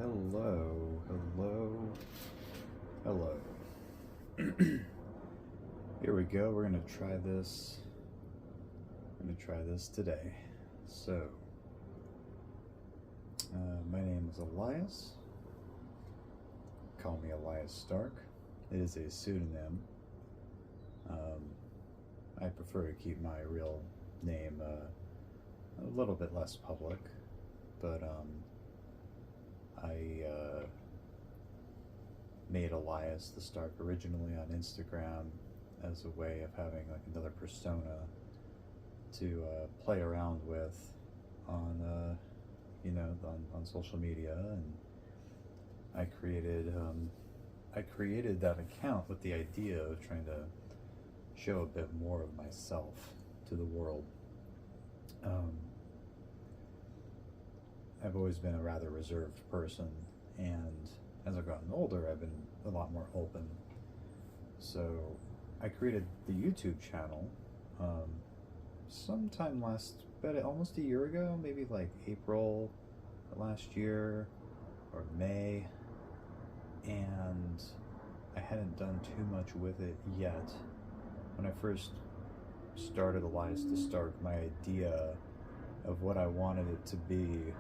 Hello, hello, hello. Here we go. We're gonna try this. Today. So, my name is Elias. Call me Elias Stark. It is a pseudonym. I prefer to keep my real name a little bit less public, but I made Elias the Stark originally on Instagram as a way of having like another persona to play around with on on social media. And I created that account with the idea of trying to show a bit more of myself to the world. I've always been a rather reserved person, and as I've gotten older, I've been a lot more open. So I created the YouTube channel sometime almost a year ago, maybe like April last year or May, and I hadn't done too much with it yet. When I first started Elias to Start, my idea of what I wanted it to be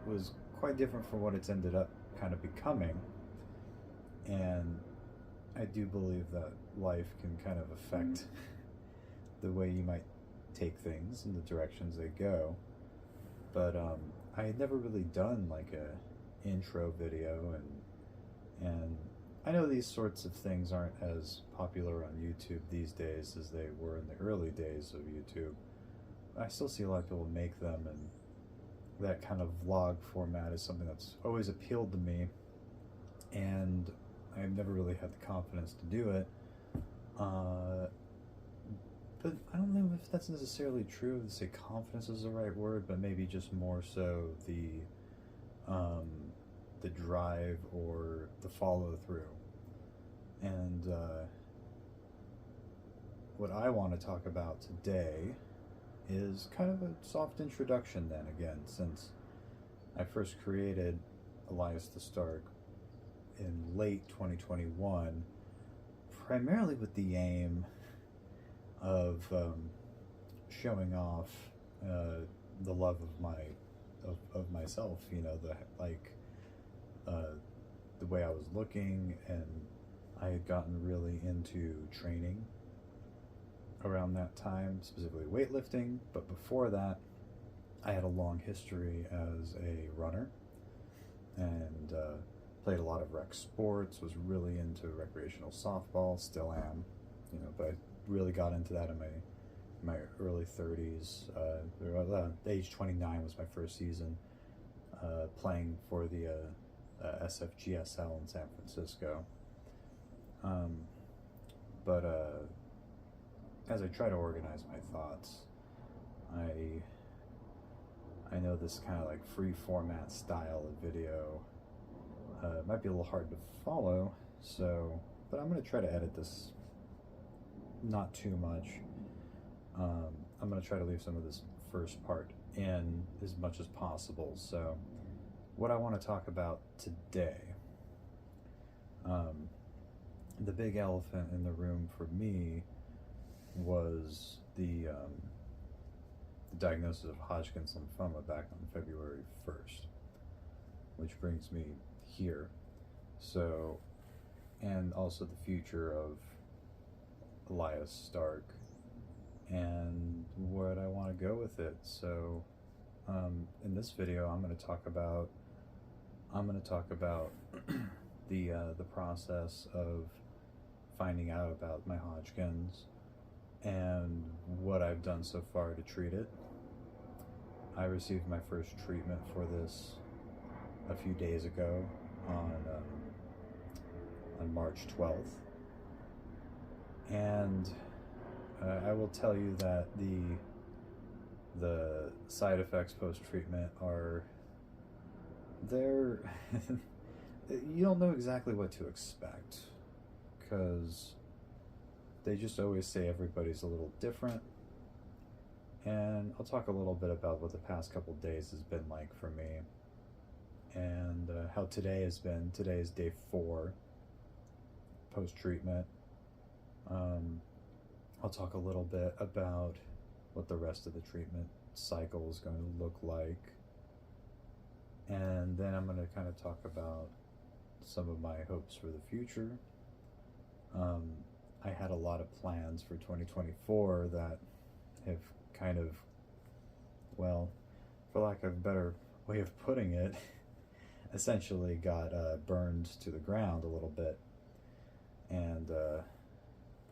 was quite different from what it's ended up kind of becoming. And I do believe that life can kind of affect the way you might take things and the directions they go. But I had never really done like a intro video, and I know these sorts of things aren't as popular on YouTube these days as they were in the early days of YouTube. I still see a lot of people make them, and that kind of vlog format is something that's always appealed to me, and I've never really had the confidence to do it. But I don't know if that's necessarily true, to say confidence is the right word, but maybe just more so the drive or the follow through. And what I want to talk about today is kind of a soft introduction then again, since I first created Elias the Stark in late 2021, primarily with the aim of showing off the love of myself, the way I was looking, and I had gotten really into training around that time, specifically weightlifting. But before that, I had a long history as a runner, and played a lot of rec sports, was really into recreational softball, still am, but I really got into that in my early 30s. Age 29 was my first season playing for the SFGSL in San Francisco. But as I try to organize my thoughts, I know this kind of like free format style of video might be a little hard to follow, but I'm going to try to edit this not too much. I'm going to try to leave some of this first part in as much as possible. So what I want to talk about today, the big elephant in the room for me was the diagnosis of Hodgkin's lymphoma back on February 1st, which brings me here. So, and also the future of Elias Stark and what I want to go with it. So in this video I'm going to talk about the process of finding out about my Hodgkin's and what I've done so far to treat it. I received my first treatment for this a few days ago on March 12th, and I will tell you that the side effects post-treatment are there. You don't know exactly what to expect, because they just always say everybody's a little different. And I'll talk a little bit about what the past couple days has been like for me. and how today has been. Today is day 4 post-treatment. I'll talk a little bit about what the rest of the treatment cycle is going to look like, and then I'm going to kind of talk about some of my hopes for the future. I had a lot of plans for 2024 that have kind of, well, for lack of a better way of putting it, essentially got burned to the ground a little bit. And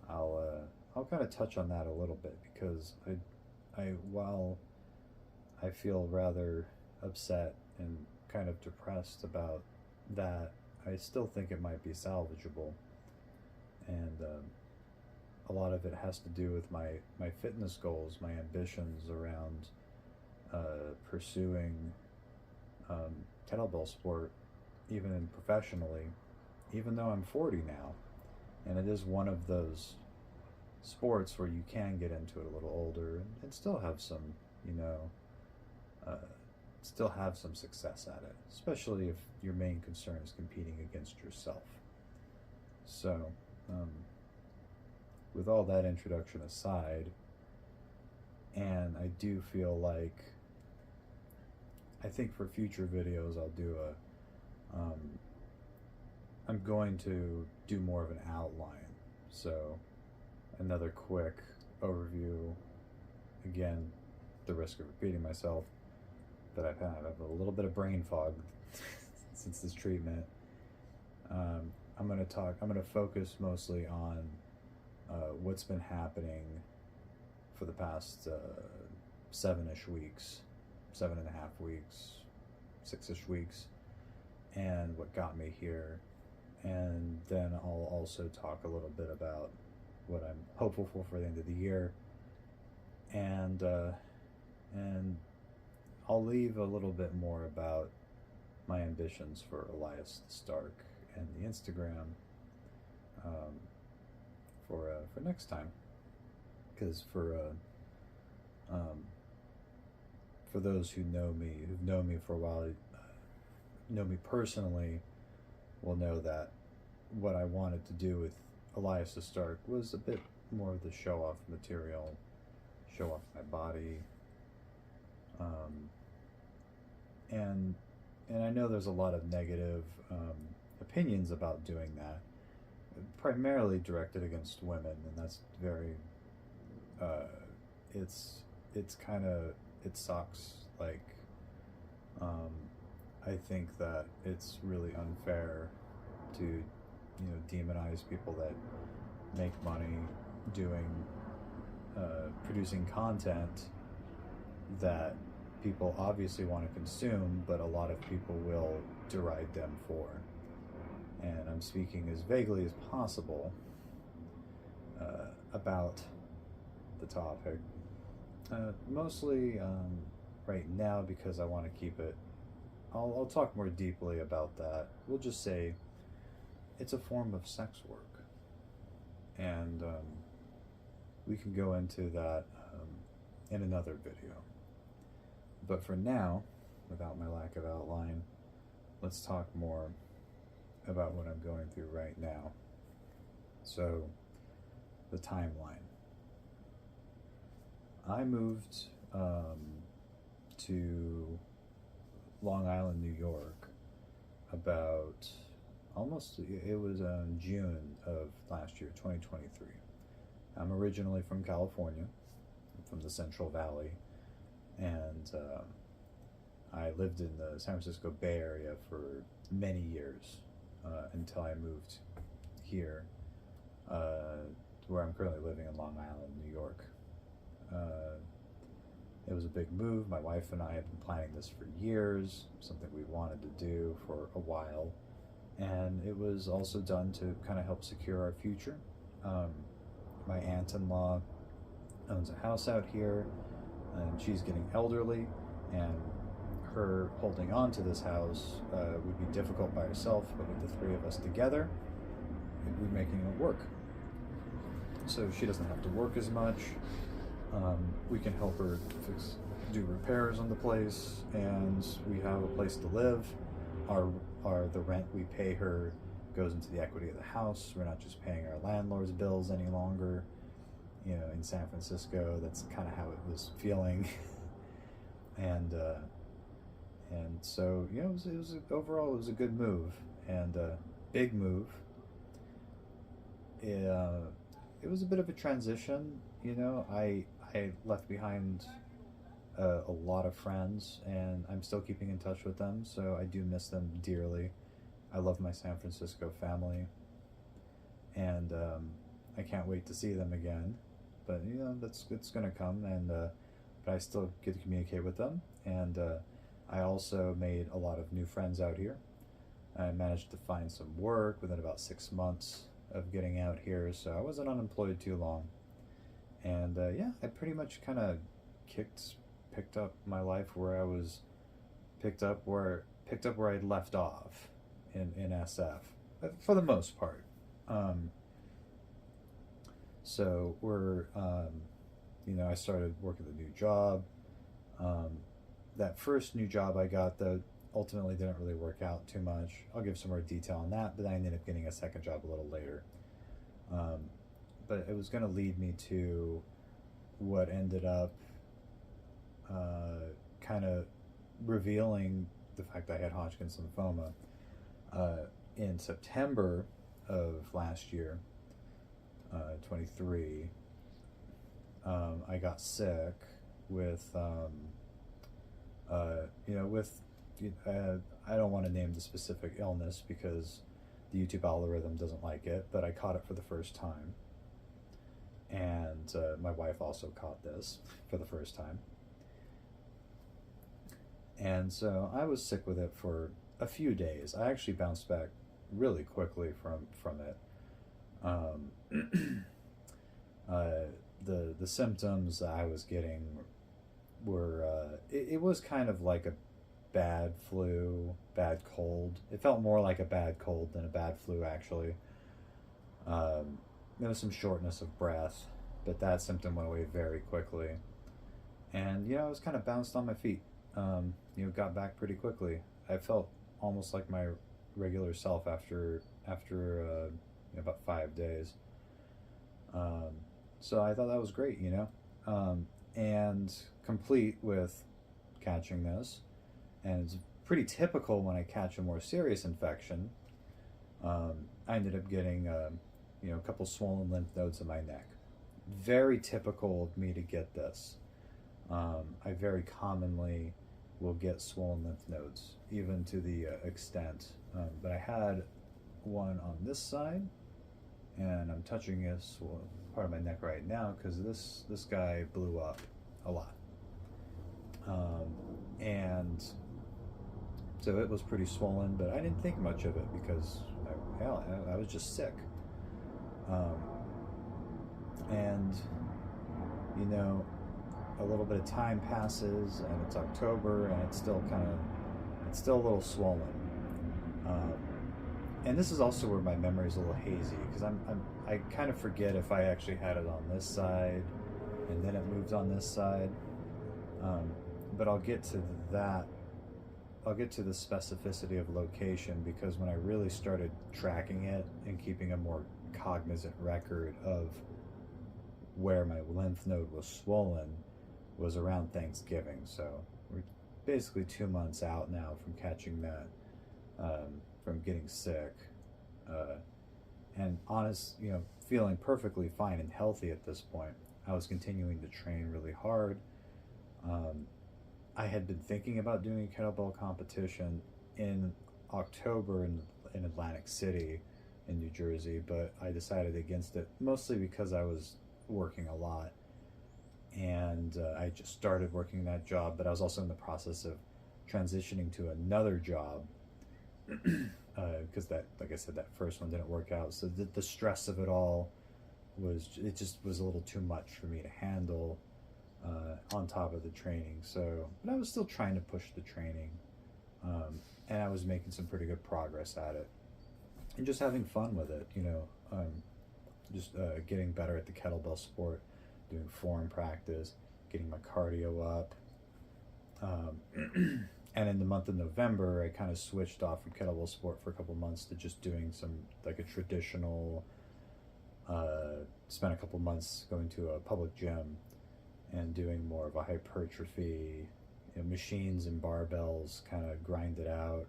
I'll kind of touch on that a little bit, because while I feel rather upset and kind of depressed about that, I still think it might be salvageable. And a lot of it has to do with my fitness goals, my ambitions around pursuing kettlebell sport, even professionally, even though I'm 40 now. And it is one of those sports where you can get into it a little older and still have some, still have some success at it, especially if your main concern is competing against yourself. So, with all that introduction aside, and I do feel like, I think for future videos I'll do I'm going to do more of an outline. So, another quick overview, again, the risk of repeating myself, that I've had a little bit of brain fog since this treatment. I'm going to focus mostly on what's been happening for the past 7-ish weeks, 7.5 weeks, 6-ish weeks, and what got me here. And then I'll also talk a little bit about what I'm hopeful for the end of the year, and I'll leave a little bit more about my ambitions for Elias Stark and the Instagram for next time, because for those who've known me for a while, know me personally, will know that what I wanted to do with Elias Stark was a bit more of the show-off material, show off my body, and I know there's a lot of negative opinions about doing that, primarily directed against women, and that's very, it sucks. Like, I think that it's really unfair to, demonize people that make money doing, producing content that people obviously want to consume, but a lot of people will deride them for. And I'm speaking as vaguely as possible about the topic, mostly right now, because I want to keep it. I'll talk more deeply about that. We'll just say it's a form of sex work, and we can go into that in another video. But for now, without my lack of outline, let's talk more about what I'm going through right now. So, the timeline. I moved to Long Island, New York, about it was June of last year, 2023. I'm originally from California, from the Central Valley, and I lived in the San Francisco Bay Area for many years until I moved here, where I'm currently living in Long Island, New York. It was a big move. My wife and I have been planning this for years, something we wanted to do for a while, and it was also done to kind of help secure our future. My aunt-in-law owns a house out here, and she's getting elderly, and her holding on to this house would be difficult by herself, but with the 3 of us together, we're making it work. So she doesn't have to work as much. We can help her do repairs on the place, and we have a place to live. our the rent we pay her goes into the equity of the house. We're not just paying our landlord's bills any longer. You know, in San Francisco, that's kind of how it was feeling. and so, you know, it was overall it was a good move, and big move. It was a bit of a transition. You know, I left behind a lot of friends, and I'm still keeping in touch with them, so I do miss them dearly. I love my San Francisco family, and I can't wait to see them again. But you know, it's gonna come, and but I still get to communicate with them, and I also made a lot of new friends out here. I managed to find some work within about 6 months of getting out here, so I wasn't unemployed too long. And yeah, I pretty much kind of picked up my life where I was picked up where I'd left off in SF for the most part. So you know, I started working a new job. That first new job I got, though, ultimately didn't really work out too much. I'll give some more detail on that, but I ended up getting a second job a little later. But it was going to lead me to what ended up kind of revealing the fact that I had Hodgkin's lymphoma. In September of last year, 23, I got sick with, you know, with, I don't want to name the specific illness because the YouTube algorithm doesn't like it, but I caught it for the first time. And my wife also caught this for the first time. And so I was sick with it for a few days. I actually bounced back really quickly from it. The symptoms I was getting were it was kind of like a bad flu, bad cold. It felt more like a bad cold than a bad flu, actually. There was some shortness of breath, but that symptom went away very quickly. And, you know, I was kind of bounced on my feet. You know, got back pretty quickly. I felt almost like my regular self after you know, about 5 days. So I thought that was great, you know. And complete with catching this, and it's pretty typical when I catch a more serious infection. I ended up getting, you know, a couple swollen lymph nodes in my neck. Very typical of me to get this. I very commonly will get swollen lymph nodes, even to the extent. But I had one on this side, and I'm touching this part of my neck right now because this guy blew up a lot. And so it was pretty swollen, but I didn't think much of it because I was just sick. And you know, a little bit of time passes, and it's October, and it's still a little swollen. And this is also where my memory is a little hazy because I kind of forget if I actually had it on this side, and then it moved on this side. But I'll get to that. I'll get to the specificity of location because when I really started tracking it and keeping a more cognizant record of where my lymph node was swollen was around Thanksgiving. So we're basically 2 months out now from catching that, from getting sick, and you know, feeling perfectly fine and healthy at this point. I was continuing to train really hard. I had been thinking about doing a kettlebell competition in October in Atlantic City in New Jersey, but I decided against it, mostly because I was working a lot, and I just started working that job, but I was also in the process of transitioning to another job because that, like I said, that first one didn't work out. So the stress of it all just was a little too much for me to handle, on top of the training. So, but I was still trying to push the training, and I was making some pretty good progress at it, and just having fun with it, you know, just getting better at the kettlebell sport, doing form practice, getting my cardio up, And in the month of November, I kind of switched off from kettlebell sport for a couple months to just doing some like a traditional. Spent a couple months going to a public gym and doing more of a hypertrophy, machines and barbells, kind of grind it out.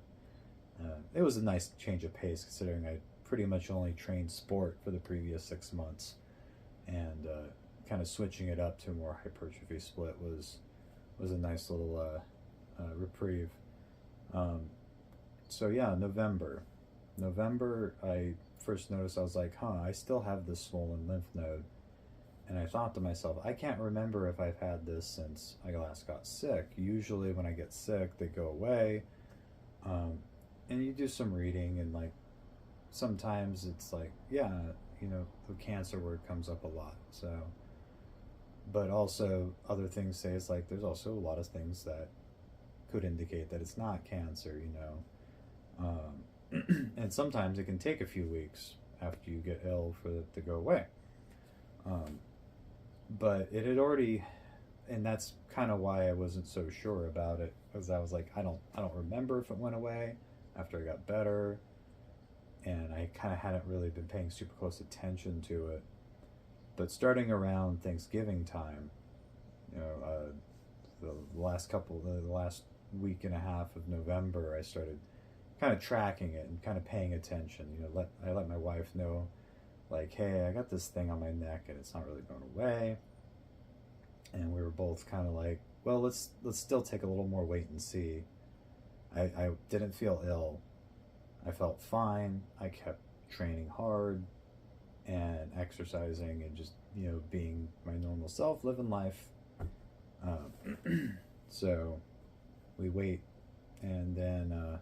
It was a nice change of pace considering I pretty much only trained sport for the previous 6 months, and kind of switching it up to a more hypertrophy split was a nice little reprieve. So yeah, November, I first noticed, I was like, I still have this swollen lymph node. And I thought to myself, I can't remember if I've had this since I last got sick. Usually when I get sick, they go away. And you do some reading, and like sometimes it's like, yeah, the cancer word comes up a lot. So, but also other things say it's like there's also a lot of things that could indicate that it's not cancer, and sometimes it can take a few weeks after you get ill for it to go away. But it had already, and that's kind of why I wasn't so sure about it, because I was like, I don't remember if it went away after I got better, and I kind of hadn't really been paying super close attention to it. But starting around Thanksgiving time, the last week and a half of November, I started kind of tracking it and kind of paying attention. I let my wife know, like, hey, I got this thing on my neck and it's not really going away. And we were both kind of like, well, let's still take a little more wait and see. I didn't feel ill. I felt fine. I kept training hard and exercising and just, being my normal self, living life. So we wait, and then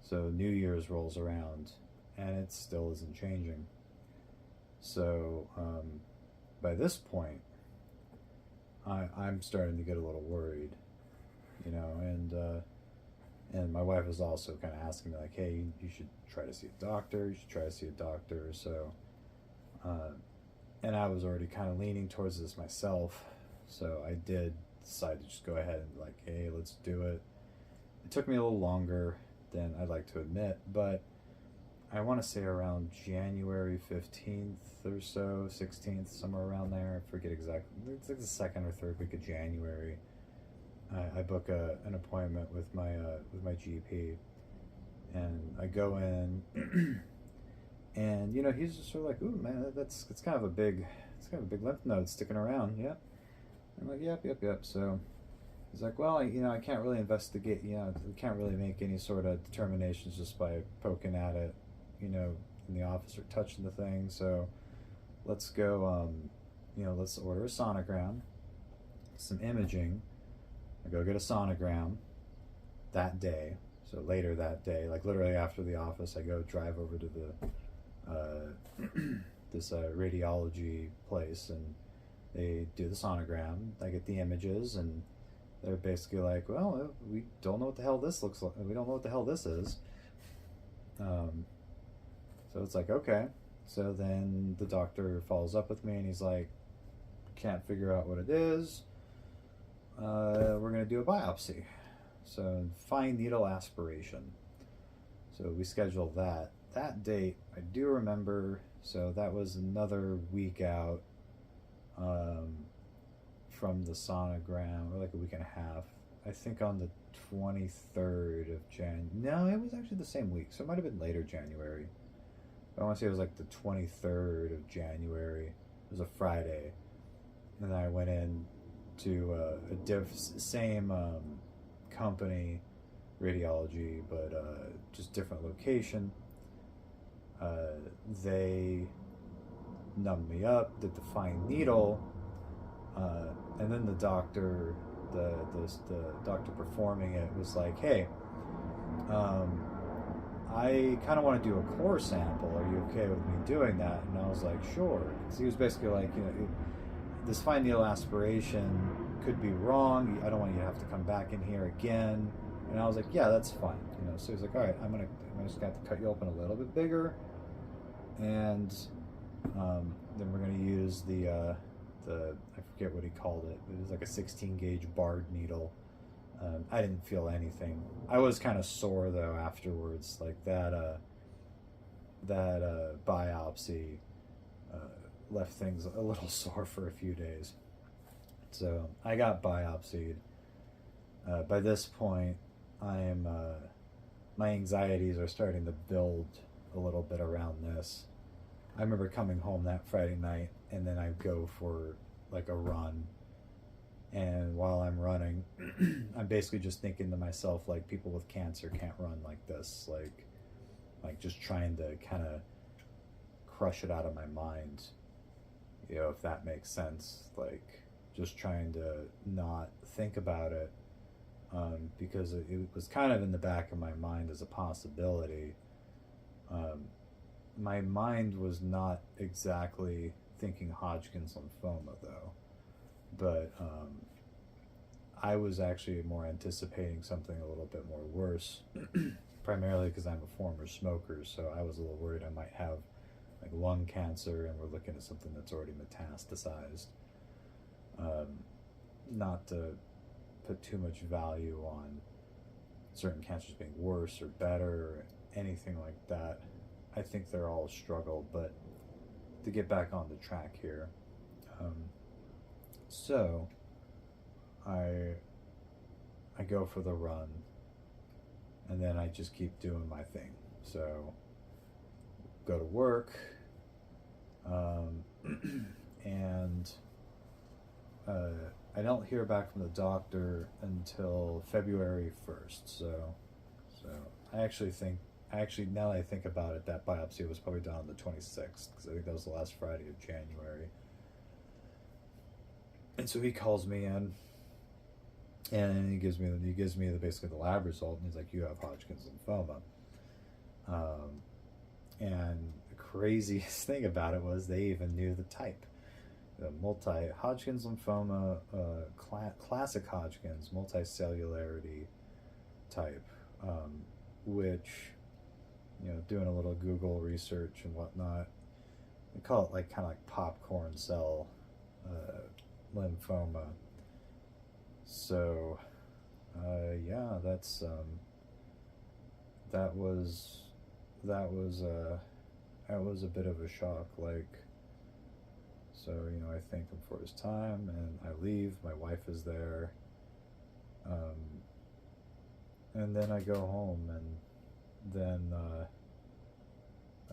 so New Year's rolls around and it still isn't changing. So by this point, I'm starting to get a little worried, and my wife was also kind of asking me, like, hey, you should try to see a doctor. So, and I was already kind of leaning towards this myself. So I did decide to just go ahead and like, hey, let's do it. It took me a little longer than I'd like to admit, but I want to say around January 15th or so, 16th, somewhere around there. I forget exactly. It's like the second or third week of January. I book an appointment with my GP, and I go in, and he's just sort of like, ooh, man, it's kind of a big lymph node sticking around. Yep. I'm like, yep. So he's like, well, I can't really investigate. We can't really make any sort of determinations just by poking at it, in the office or touching the thing. So let's go, let's order a sonogram, some imaging. I go get a sonogram that day. So later that day, like literally after the office, I go drive over to the this radiology place, and they do the sonogram. I get the images, and they're basically like, well, we don't know what the hell this looks like. We don't know what the hell this is. So it's like, okay. So then the doctor follows up with me, and he's like, can't figure out what it is. We're going to do a biopsy. So fine needle aspiration. So we scheduled that. That date, I do remember. So that was another week out from the sonogram, or like a week and a half. I think on the 23rd of January. No, it was actually the same week. So it might have been later January. I want to say it was like the 23rd of January. It was a Friday. And I went in to same company, radiology, but just different location. They numbed me up, did the fine needle, and then the doctor, the doctor performing it was like, hey, I kind of want to do a core sample. Are you okay with me doing that? And I was like, sure. So he was basically like, this fine needle aspiration could be wrong. I don't want you to have to come back in here again. And I was like, yeah, that's fine. So he's like, all right, I'm just gonna have to cut you open a little bit bigger, and then we're gonna use the I forget what he called it. It was like a 16 gauge barred needle, I didn't feel anything. I was kind of sore though afterwards, like that biopsy uh, left things a little sore for a few days. So I got biopsied. By this point, I am my anxieties are starting to build a little bit around this. I remember coming home that Friday night, and then I go for like a run, and while I'm running, I'm basically just thinking to myself, like, people with cancer can't run like this, like just trying to kind of crush it out of my mind, if that makes sense, like just trying to not think about it, because it was kind of in the back of my mind as a possibility. My mind was not exactly thinking Hodgkin's lymphoma though, but I was actually more anticipating something a little bit more worse, primarily because I'm a former smoker, so I was a little worried I might have like lung cancer, and we're looking at something that's already metastasized. Not to put too much value on certain cancers being worse or better or anything like that. I think they're all a struggle, but to get back on the track here, so I go for the run, and then I just keep doing my thing. So go to work, and I don't hear back from the doctor until February 1st. So I actually now that I think about it, that biopsy was probably done on the 26th, because I think that was the last Friday of January. And so he calls me in, and he gives me basically the lab result, and he's like, "You have Hodgkin's lymphoma." And the craziest thing about it was they even knew the type. Hodgkin's lymphoma, classic Hodgkin's, multicellularity type, which, doing a little Google research and whatnot, they call it like kind of like popcorn cell lymphoma. So, yeah, that's that was a bit of a shock, like. So, I thank him for his time, and I leave. My wife is there. And then I go home, and then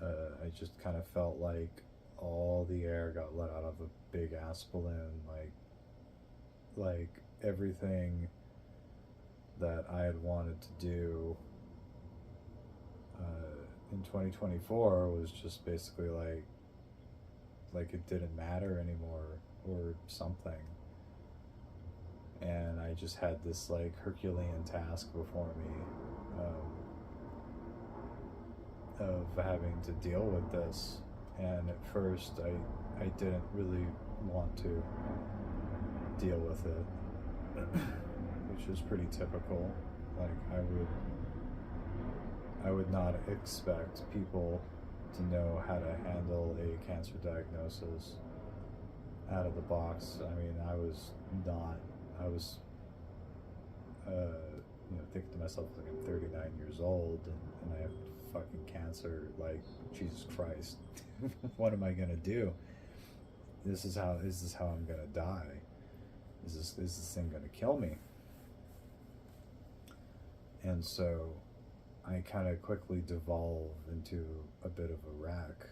I just kind of felt like all the air got let out of a big ass balloon. Like everything that I had wanted to do in 2024 was just basically like it didn't matter anymore or something. And I just had this like Herculean task before me, of having to deal with this. And at first I didn't really want to deal with it, which is pretty typical. Like I would not expect people to know how to handle a cancer diagnosis out of the box. I mean, I was thinking to myself, like, I'm 39 years old, and I have fucking cancer. Like, Jesus Christ, what am I gonna do? Is this how I'm gonna die? Is this thing gonna kill me? And so I kind of quickly devolve into a bit of a wreck,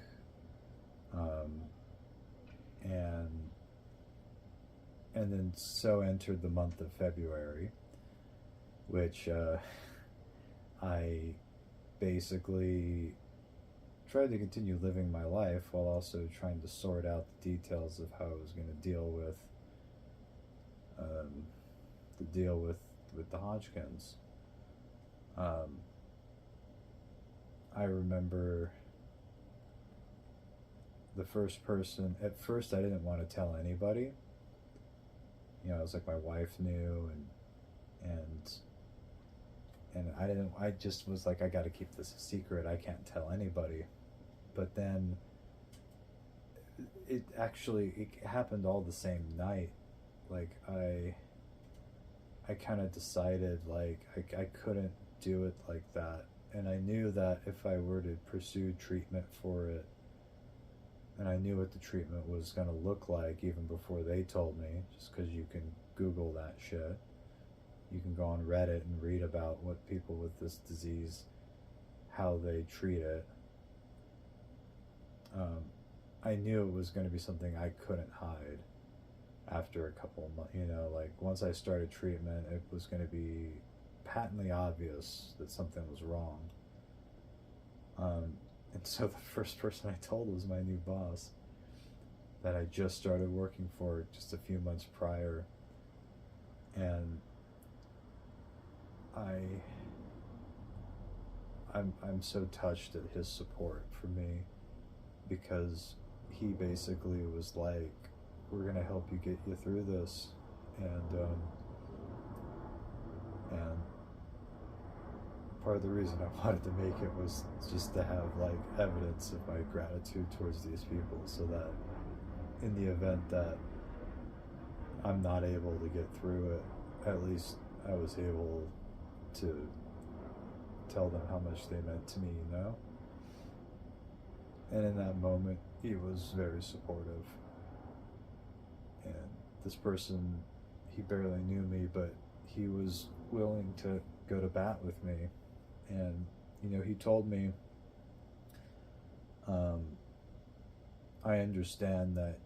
and then so entered the month of February, which I basically tried to continue living my life while also trying to sort out the details of how I was going to deal with the Hodgkin's. I remember the first person. At first, I didn't want to tell anybody. It was like my wife knew, and I didn't. I just was like, I got to keep this a secret. I can't tell anybody. But then it happened all the same night. Like I I kind of decided like I couldn't do it like that. And I knew that if I were to pursue treatment for it, and I knew what the treatment was going to look like even before they told me, just because you can Google that shit. You can go on Reddit and read about what people with this disease, how they treat it. I knew it was going to be something I couldn't hide after a couple of months. Like once I started treatment, it was going to be patently obvious that something was wrong. And so the first person I told was my new boss that I just started working for just a few months prior. And I'm so touched at his support for me, because he basically was like, we're going to help you get you through this. And part of the reason I wanted to make it was just to have like evidence of my gratitude towards these people, so that in the event that I'm not able to get through it, at least I was able to tell them how much they meant to me, And in that moment, he was very supportive. And this person, he barely knew me, but he was willing to go to bat with me. And, he told me, I understand that,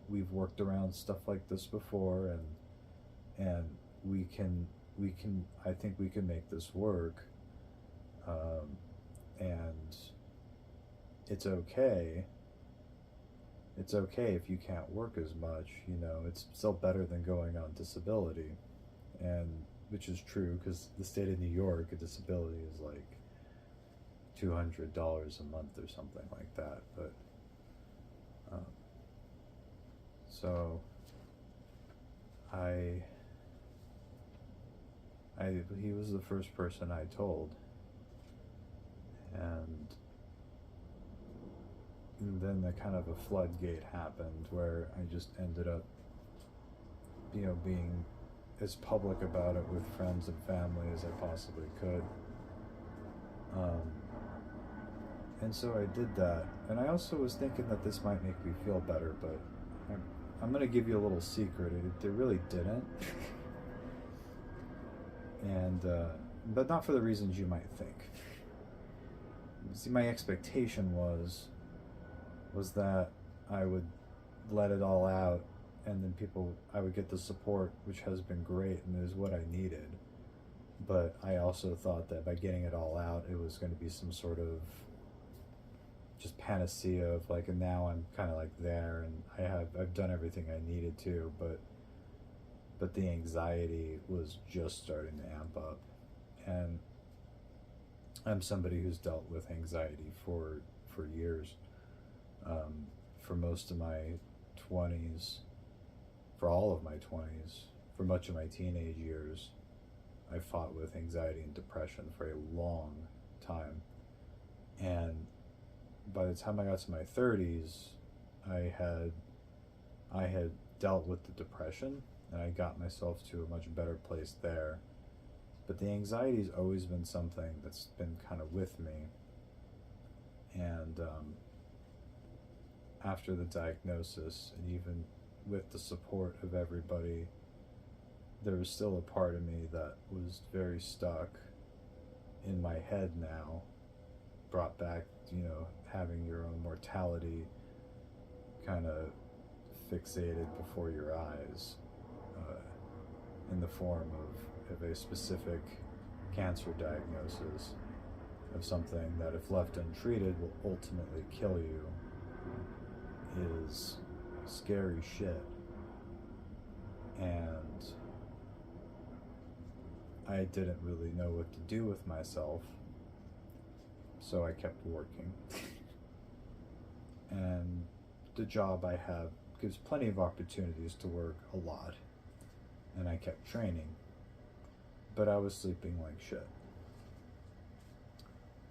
we've worked around stuff like this before, and we can, I think we can make this work. And it's okay. It's okay if you can't work as much, it's still better than going on disability. And which is true, because the state of New York, a disability is like $200 a month or something like that. But so he was the first person I told, and then the kind of a floodgate happened where I just ended up, being as public about it with friends and family as I possibly could. And so I did that. And I also was thinking that this might make me feel better, but I'm going to give you a little secret. It really didn't. And, but not for the reasons you might think. See, my expectation was that I would let it all out, and then I would get the support, which has been great and is what I needed. But I also thought that by getting it all out, it was going to be some sort of just panacea of like, and now I'm kind of like there, and I've done everything I needed to, but the anxiety was just starting to amp up. And I'm somebody who's dealt with anxiety for years. For most of my 20s, for all of my 20s, for much of my teenage years, I fought with anxiety and depression for a long time. And by the time I got to my 30s, I had dealt with the depression, and I got myself to a much better place there. But the anxiety's always been something that's been kind of with me. And after the diagnosis, and even with the support of everybody, there was still a part of me that was very stuck in my head now, brought back, having your own mortality kind of fixated before your eyes, in the form of a specific cancer diagnosis of something that, if left untreated, will ultimately kill you, is scary shit. And I didn't really know what to do with myself, so I kept working. And the job I have gives plenty of opportunities to work a lot, and I kept training, but I was sleeping like shit.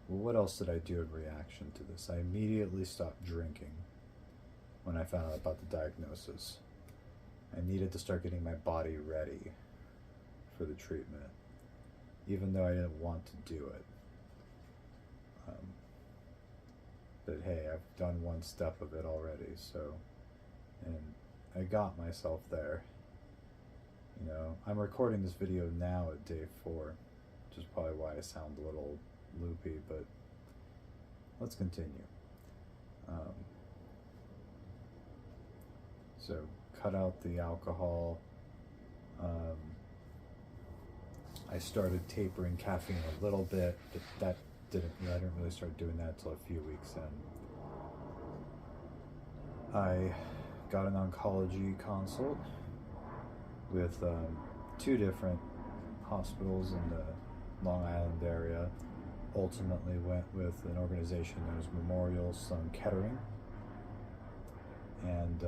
Well, what else did I do in reaction to this? I immediately stopped drinking when I found out about the diagnosis. I needed to start getting my body ready for the treatment, even though I didn't want to do it. But hey, I've done one step of it already, so, and I got myself there. You know, I'm recording this video now at day 4, which is probably why I sound a little loopy, but let's continue. So cut out the alcohol. I started tapering caffeine a little bit, but I didn't really start doing that until a few weeks in. I got an oncology consult with 2 different hospitals in the Long Island area. Ultimately went with an organization known as Memorial Sloan Kettering, and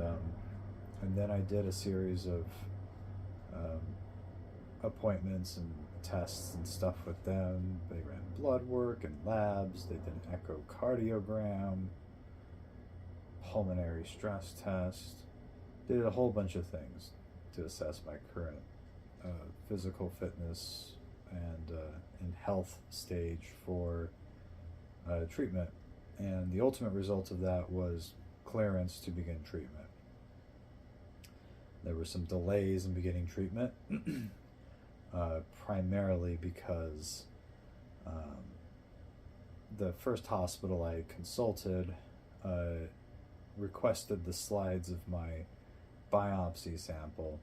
then I did a series of appointments and tests and stuff with them. They ran blood work and labs. They did an echocardiogram, pulmonary stress test. They did a whole bunch of things to assess my current physical fitness and health stage for treatment. And the ultimate result of that was clearance to begin treatment. There were some delays in beginning treatment, primarily because the first hospital I consulted requested the slides of my biopsy sample,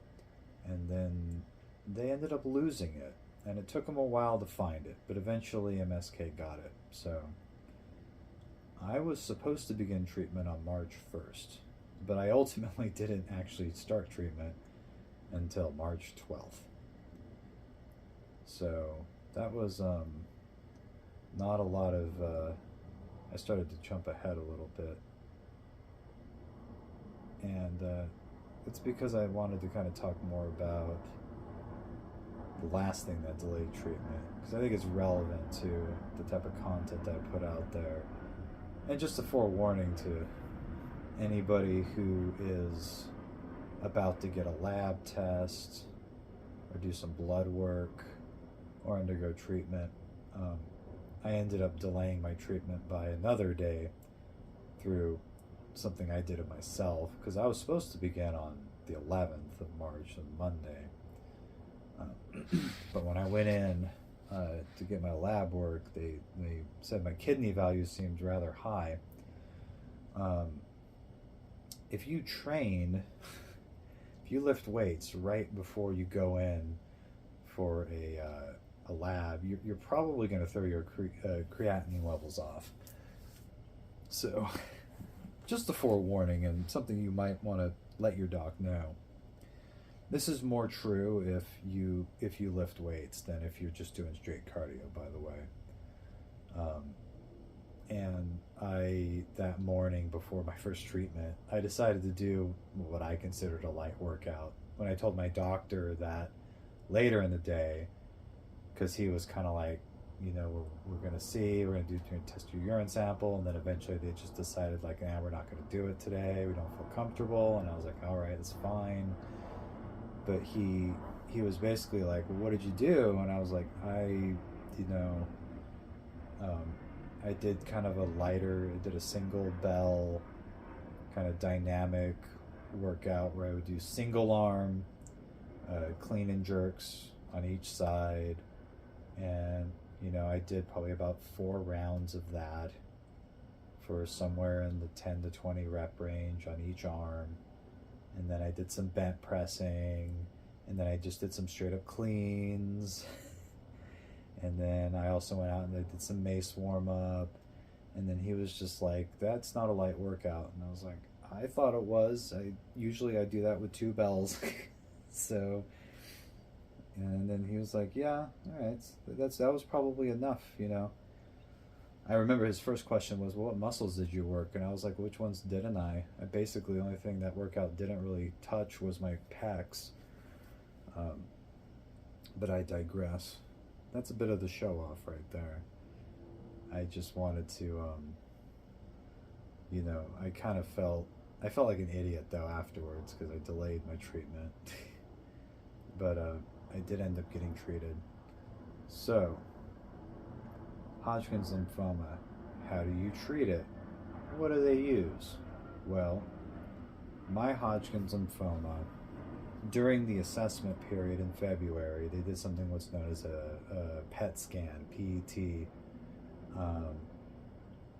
and then they ended up losing it, and it took them a while to find it, but eventually MSK got it. So I was supposed to begin treatment on March 1st, but I ultimately didn't actually start treatment until March 12th. So that was not a lot of, I started to jump ahead a little bit. And it's because I wanted to kind of talk more about the last thing that delayed treatment, because I think it's relevant to the type of content I put out there. And just a forewarning to anybody who is about to get a lab test or do some blood work or undergo treatment. I ended up delaying my treatment by another day through something I did it myself, because I was supposed to begin on the 11th of March, on Monday. But when I went in to get my lab work, they said my kidney value seemed rather high. If you train, if you lift weights right before you go in for a lab, you're probably going to throw your creatinine levels off. So just a forewarning, and something you might want to let your doc know. This is more true if you lift weights than if you're just doing straight cardio, by the way. And that morning before my first treatment, I decided to do what I considered a light workout. When I told my doctor that later in the day, because he was kind of like, you know, we're going to see, we're going to test your urine sample, and then eventually they just decided, like, we're not going to do it today, we don't feel comfortable. And I was like, all right, it's fine. But he was basically like, well, what did you do? And I was like, I did kind of a lighter, I did a single bell kind of dynamic workout where I would do single arm clean and jerks on each side. And, I did probably about 4 rounds of that for somewhere in the 10 to 20 rep range on each arm. And then I did some bent pressing, and then I just did some straight up cleans. And then I also went out and I did some mace warm up. And then he was just like, that's not a light workout. And I was like, I thought it was. I do that with 2 bells. So, and then he was like, yeah, all right, that was probably enough, I remember his first question was, well, what muscles did you work? And I was like, which ones didn't I? Basically, the only thing that workout didn't really touch was my pecs. But I digress. That's a bit of the show off right there. I just wanted to, I felt like an idiot though afterwards because I delayed my treatment. But I did end up getting treated. So, Hodgkin's lymphoma, how do you treat it? What do they use? Well, my Hodgkin's lymphoma, during the assessment period in February, they did something what's known as a PET scan, PET.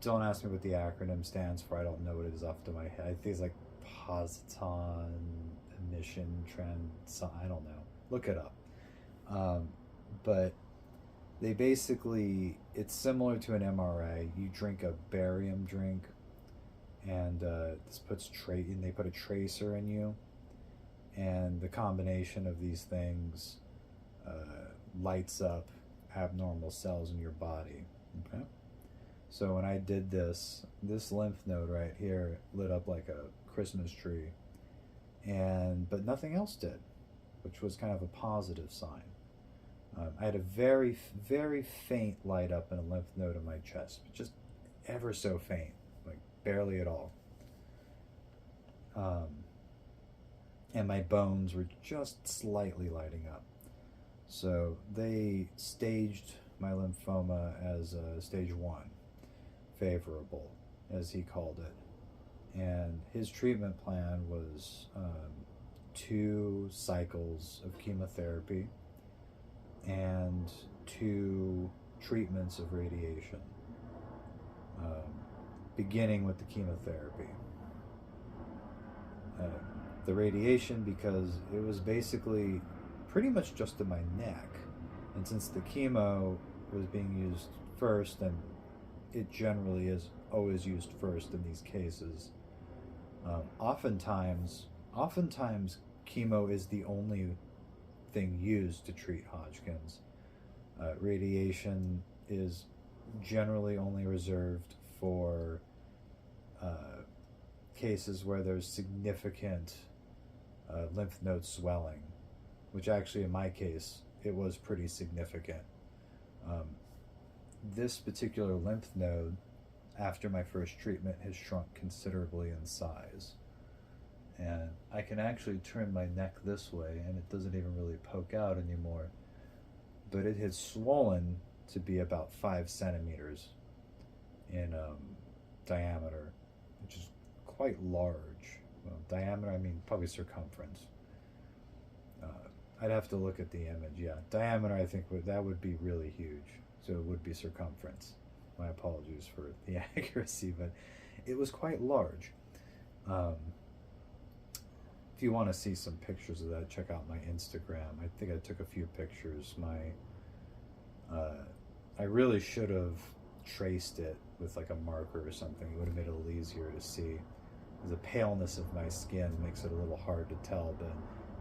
Don't ask me what the acronym stands for. I don't know what it is off the top of my head. I think it's like Positon Emission Trend. I don't know. Look it up. But they basically, it's similar to an MRI. You drink a barium drink, and this puts they put a tracer in you, and the combination of these things lights up abnormal cells in your body. Okay. So when I did this lymph node right here lit up like a Christmas tree, but nothing else did, which was kind of a positive sign. I had a very, very faint light up in a lymph node in my chest, just ever so faint, like barely at all. And my bones were just slightly lighting up. So they staged my lymphoma as stage 1. Favorable, as he called it. And his treatment plan was 2 cycles of chemotherapy and 2 treatments of radiation, beginning with the chemotherapy. The radiation, because it was basically pretty much just in my neck, and since the chemo was being used first, and it generally is always used first in these cases. Oftentimes chemo is the only thing used to treat Hodgkin's. Radiation is generally only reserved for cases where there's significant lymph node swelling, which actually in my case, it was pretty significant. This particular lymph node, after my first treatment, has shrunk considerably in size. And I can actually turn my neck this way, and it doesn't even really poke out anymore. But it had swollen to be about 5 centimeters in diameter, which is quite large. Well, diameter, I mean probably circumference. I'd have to look at the image. Yeah, diameter, I think that would be really huge. So it would be circumference. My apologies for the accuracy, but it was quite large. If you want to see some pictures of that, check out my Instagram. I think I took a few pictures. I really should have traced it with like a marker or something. It would have made it a little easier to see. The paleness of my skin makes it a little hard to tell, but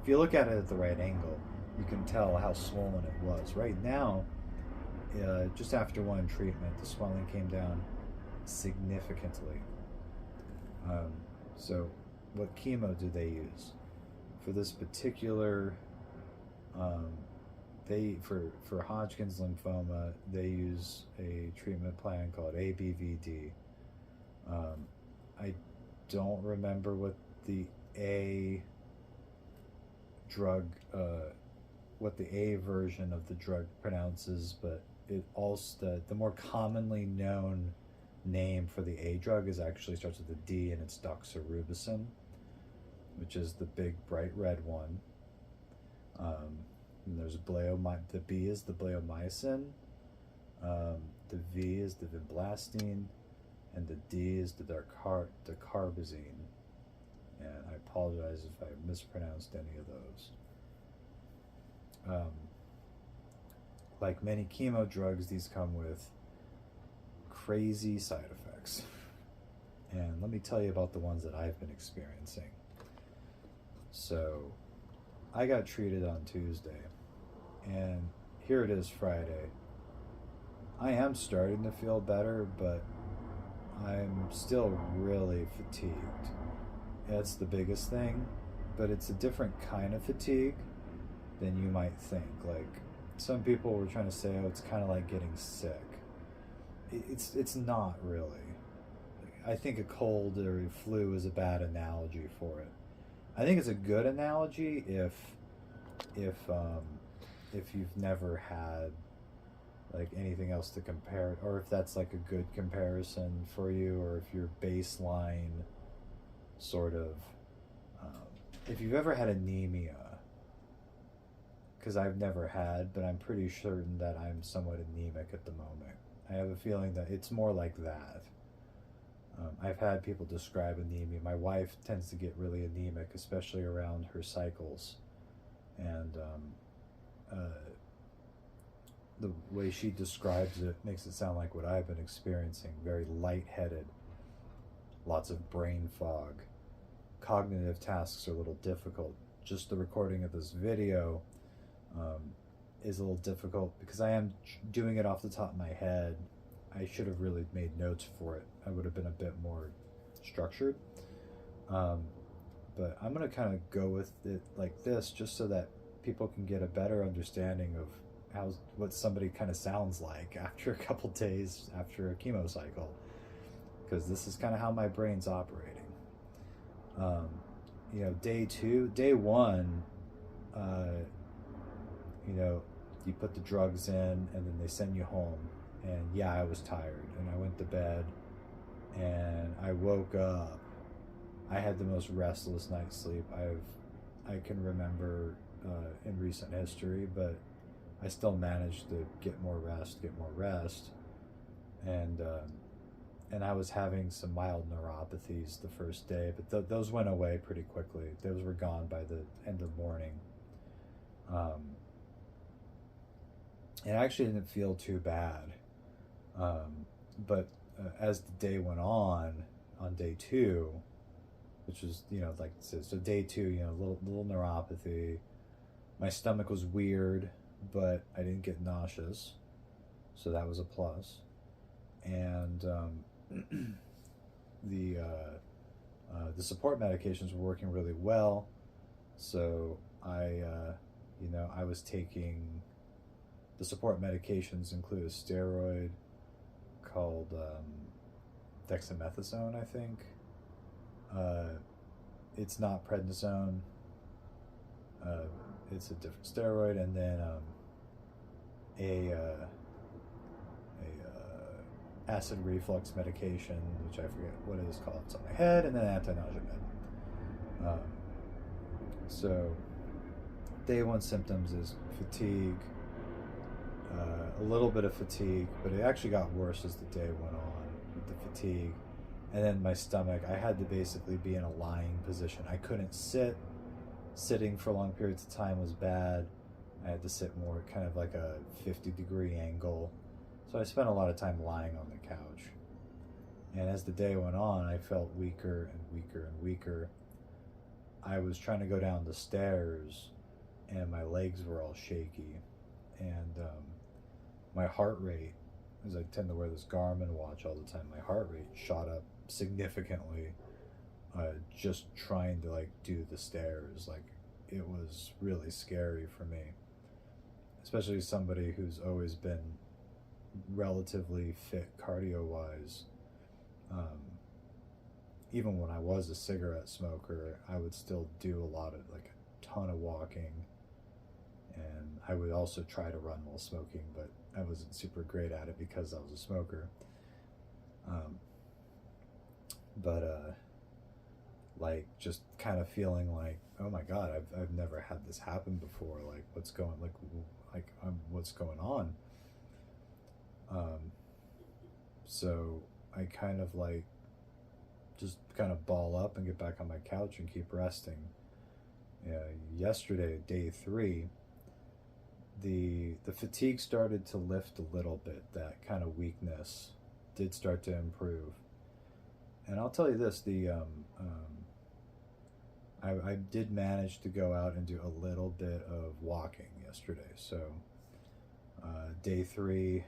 if you look at it at the right angle, you can tell how swollen it was. Right now, just after 1 treatment, the swelling came down significantly. So what chemo do they use? For this particular, for Hodgkin's lymphoma, they use a treatment plan called ABVD. I don't remember what the A drug, what the A version of the drug pronounces, but it also, the more commonly known name for the A drug is actually starts with a D, and it's doxorubicin, which is the big bright red one. And there's the B is the bleomycin, the V is the vinblastine, and the D is the dacarbazine. And I apologize if I mispronounced any of those. Like many chemo drugs, these come with crazy side effects. And let me tell you about the ones that I've been experiencing. So, I got treated on Tuesday, and here it is Friday. I am starting to feel better, but I'm still really fatigued. That's the biggest thing, but it's a different kind of fatigue than you might think. Like, some people were trying to say, oh, it's kind of like getting sick. It's not really. I think a cold or a flu is a bad analogy for it. I think it's a good analogy if if you've never had like anything else to compare, or if that's like a good comparison for you, or if your baseline sort of, if you've ever had anemia, because I've never had, but I'm pretty certain that I'm somewhat anemic at the moment. I have a feeling that it's more like that. I've had people describe anemia. My wife tends to get really anemic, especially around her cycles. And the way she describes it makes it sound like what I've been experiencing, very lightheaded, lots of brain fog. Cognitive tasks are a little difficult. Just the recording of this video is a little difficult because I am doing it off the top of my head. I should have really made notes for it. I would have been a bit more structured. But I'm going to kind of go with it like this just so that people can get a better understanding of what somebody kind of sounds like after a couple days after a chemo cycle, because this is kind of how my brain's operating. Day one, you put the drugs in and then they send you home. And yeah, I was tired and I went to bed and I woke up. I had the most restless night's sleep I can remember in recent history, but I still managed to get more rest. And I was having some mild neuropathies the first day, but those went away pretty quickly. Those were gone by the end of morning. It actually didn't feel too bad. But as the day went on day two, which was, so day two, little neuropathy. My stomach was weird, but I didn't get nauseous, so that was a plus. And the support medications were working really well, so I was taking the support medications. Include a steroid called dexamethasone, I think. It's not prednisone. It's a different steroid, and then a acid reflux medication, which I forget what it is called. It's on my head, and then anti-nausea med. So day one symptoms is fatigue, a little bit of fatigue, but it actually got worse as the day went on with the fatigue. And then my stomach, I had to basically be in a lying position. I couldn't sit. Sitting for long periods of time was bad. I had to sit more kind of like a 50-degree angle. So I spent a lot of time lying on the couch. And as the day went on, I felt weaker and weaker and weaker. I was trying to go down the stairs and my legs were all shaky. And my heart rate, as I tend to wear this Garmin watch all the time, my heart rate shot up significantly, just trying to do the stairs. It was really scary for me, especially somebody who's always been relatively fit cardio wise. Even when I was a cigarette smoker, I would still do a ton of walking, and I would also try to run while smoking, but I wasn't super great at it because I was a smoker. Just kind of feeling like, oh my God, I've never had this happen before. What's going on? So I kind of just kind of ball up and get back on my couch and keep resting. Yesterday, day 3, the fatigue started to lift a little bit. That kind of weakness did start to improve. And I'll tell you this, I did manage to go out and do a little bit of walking yesterday. So day 3,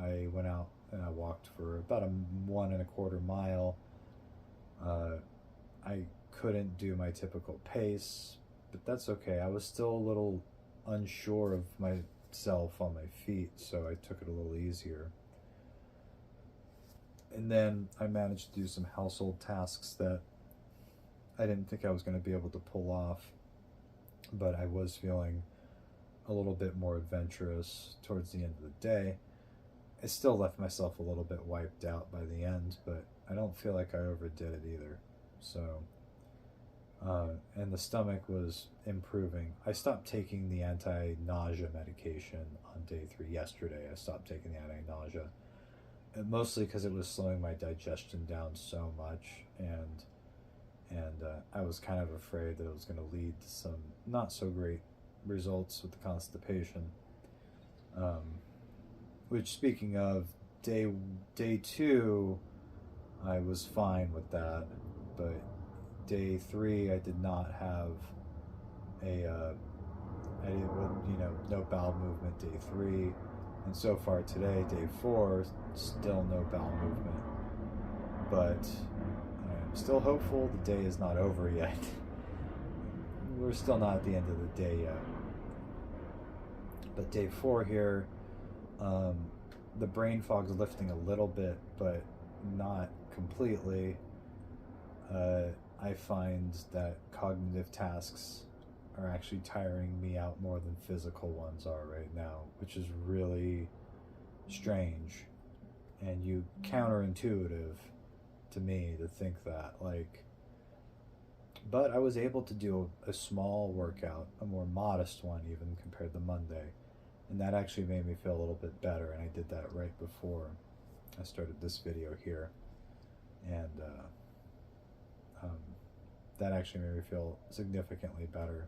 I went out and I walked for about 1.25 mile. I couldn't do my typical pace, but that's okay. I was still a little unsure of myself on my feet, so I took it a little easier. And then I managed to do some household tasks that I didn't think I was going to be able to pull off, but I was feeling a little bit more adventurous towards the end of the day. I still left myself a little bit wiped out by the end, but I don't feel like I overdid it either. So, and the stomach was improving. I stopped taking the anti-nausea medication on day 3 yesterday. I stopped taking the anti-nausea, mostly because it was slowing my digestion down so much, and I was kind of afraid that it was going to lead to some not so great results with the constipation. Which, speaking of, day 2, I was fine with that, but day 3 I did not have no bowel movement day 3, and so far today, day 4, still no bowel movement, but I'm still hopeful. The day is not over yet. We're still not at the end of the day yet, but day 4 here, the brain fog's lifting a little bit, but not completely. I find that cognitive tasks are actually tiring me out more than physical ones are right now, which is really strange and counterintuitive to me to think that. But I was able to do a small workout, a more modest one even compared to Monday, and that actually made me feel a little bit better, and I did that right before I started this video here, and that actually made me feel significantly better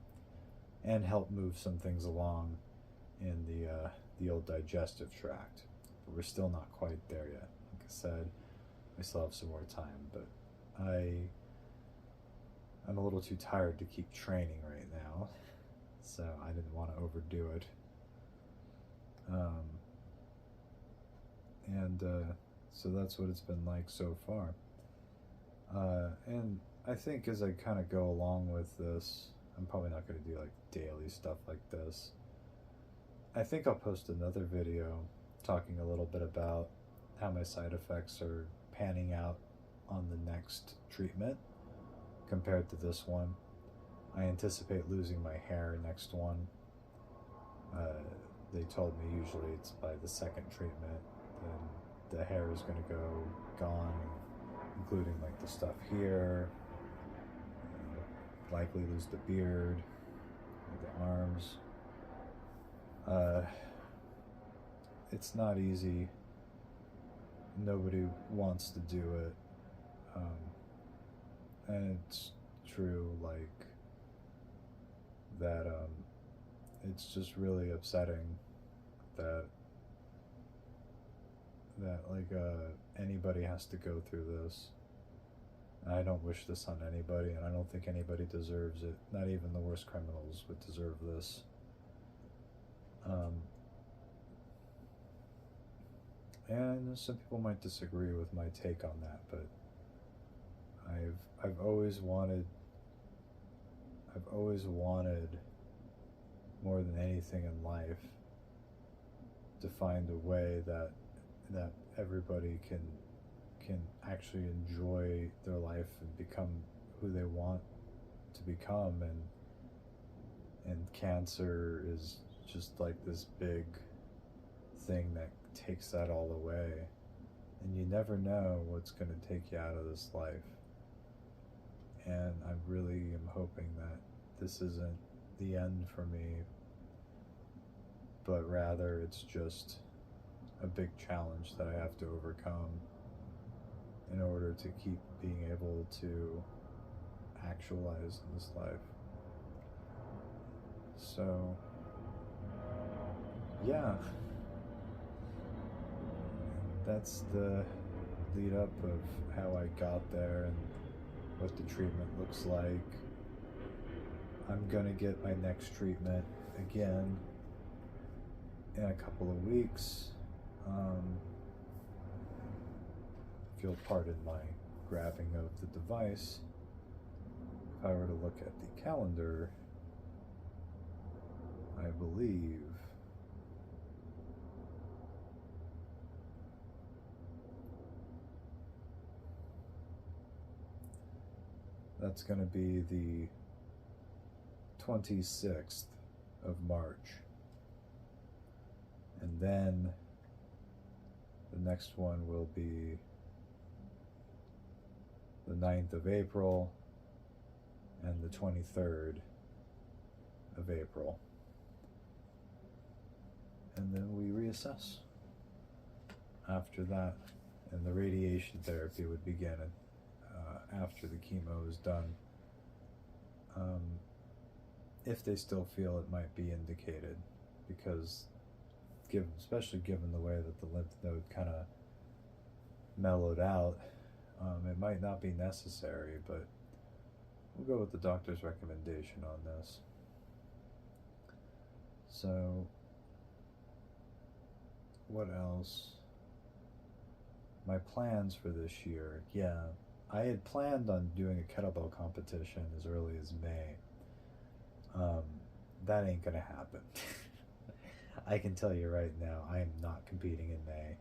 and helped move some things along in the old digestive tract, but we're still not quite there yet. Like I said, I still have some more time, but I'm a little too tired to keep training right now, so I didn't want to overdo it. So that's what it's been like so far. And I think as I kind of go along with this, I'm probably not going to do like daily stuff like this. I think I'll post another video talking a little bit about how my side effects are panning out on the next treatment compared to this one. I anticipate losing my hair next one. They told me usually it's by the second treatment, then the hair is going to go gone, including like the stuff here, likely lose the beard, the arms. It's not easy. Nobody wants to do it. And it's true, like, that, it's just really upsetting that anybody has to go through this. And I don't wish this on anybody, and I don't think anybody deserves it. Not even the worst criminals would deserve this. And some people might disagree with my take on that, but I've always wanted more than anything in life to find a way that everybody can actually enjoy their life and become who they want to become, and cancer is just like this big thing that takes that all away, and you never know what's going to take you out of this life. And I really am hoping that this isn't the end for me, but rather it's just a big challenge that I have to overcome in order to keep being able to actualize in this life. So, yeah, that's the lead up of how I got there and what the treatment looks like. I'm gonna get my next treatment again in a couple of weeks. If you'll pardon my grabbing of the device, if I were to look at the calendar, I believe that's going to be the 26th of March then the next one will be the 9th of April and the 23rd of April. And then we reassess after that, and the radiation therapy would begin after the chemo is done, if they still feel it might be indicated, because especially given the way that the lymph node kind of mellowed out, it might not be necessary, but we'll go with the doctor's recommendation on this. So what else? My plans for this year. Yeah, I had planned on doing a kettlebell competition as early as May. That ain't gonna happen. I can tell you right now, I am not competing in May.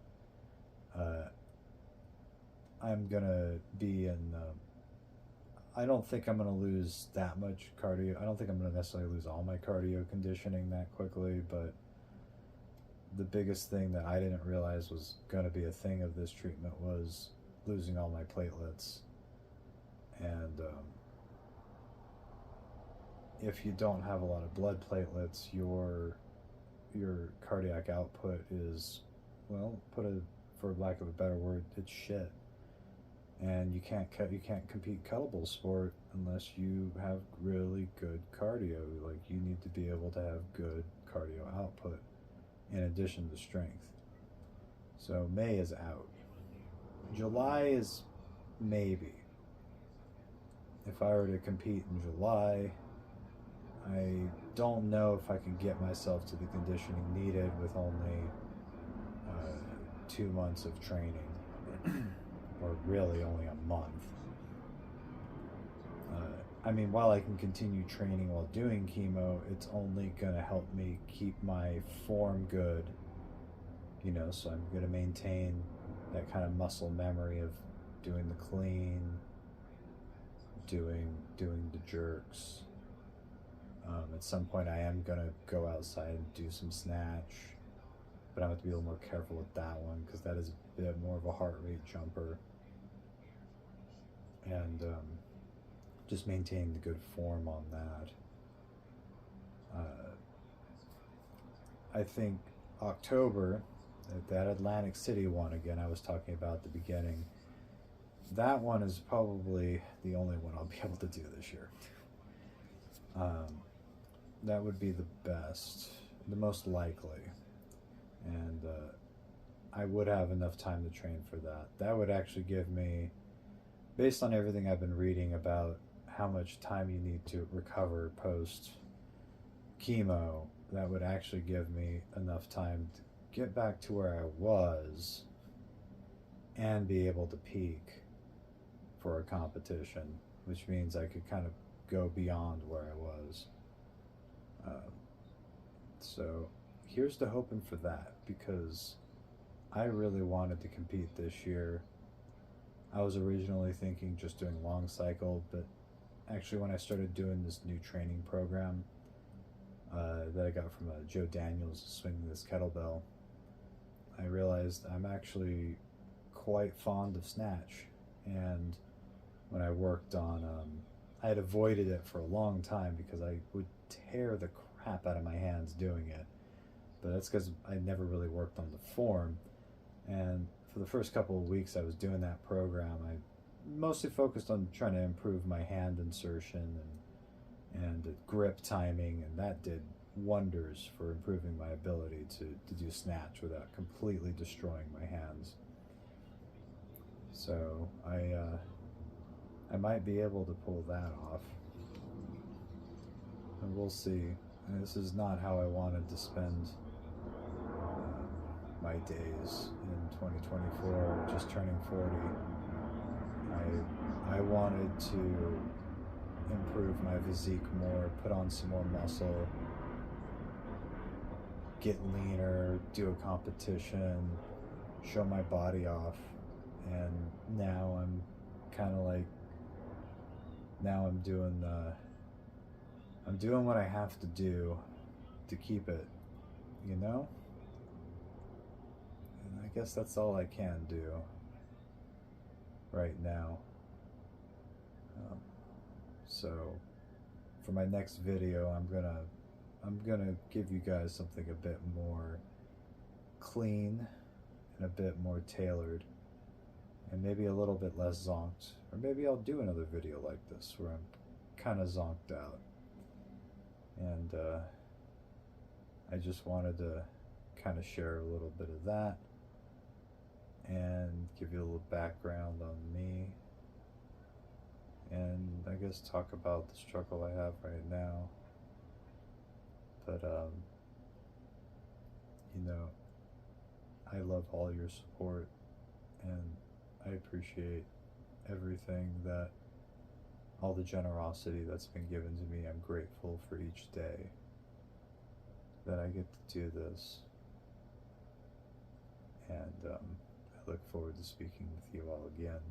I'm gonna be in. I don't think I'm gonna lose that much cardio. I don't think I'm gonna necessarily lose all my cardio conditioning that quickly, but the biggest thing that I didn't realize was going to be a thing of this treatment was losing all my platelets. And if you don't have a lot of blood platelets, your cardiac output is, well, for lack of a better word, it's shit. And you can't compete kettlebell sport unless you have really good cardio. Like, you need to be able to have good cardio output in addition to strength. So May is out. July is maybe. If I were to compete in July, I don't know if I can get myself to the conditioning needed with only 2 months of training, or really only a month. I mean, while I can continue training while doing chemo, it's only going to help me keep my form good, so I'm going to maintain that kind of muscle memory of doing the clean, doing the jerks. At some point I am going to go outside and do some snatch, but I have to be a little more careful with that one because that is a bit more of a heart rate jumper. And just maintaining the good form on that. I think October, that Atlantic City one again I was talking about at the beginning, that one is probably the only one I'll be able to do this year. That would be the best, the most likely. And I would have enough time to train for that. That would actually give me, based on everything I've been reading about how much time you need to recover post chemo, that would actually give me enough time to get back to where I was and be able to peak for a competition, which means I could kind of go beyond where I was. So here's to hoping for that, because I really wanted to compete this year. I was originally thinking just doing long cycle, but actually when I started doing this new training program that I got from Joe Daniels, swinging this kettlebell, I realized I'm actually quite fond of snatch. And when I worked on, I had avoided it for a long time because I would tear the crap out of my hands doing it. But that's because I never really worked on the form. And for the first couple of weeks I was doing that program, I mostly focused on trying to improve my hand insertion and grip timing, and that did wonders for improving my ability to do snatch without completely destroying my hands. So I might be able to pull that off, and we'll see. And this is not how I wanted to spend my days in 2024, just turning 40. I wanted to improve my physique more, put on some more muscle, get leaner, do a competition, show my body off. And now I'm kind of like, now I'm doing what I have to do to keep it, I guess that's all I can do right now. So for my next video, I'm gonna give you guys something a bit more clean and a bit more tailored, and maybe a little bit less zonked. Or maybe I'll do another video like this where I'm kind of zonked out. And I just wanted to kind of share a little bit of that and give you a little background on me, and I guess talk about the struggle I have right now. But you know, I love all your support, and I appreciate everything that, all the generosity that's been given to me. I'm grateful for each day that I get to do this, and I look forward to speaking with you all again.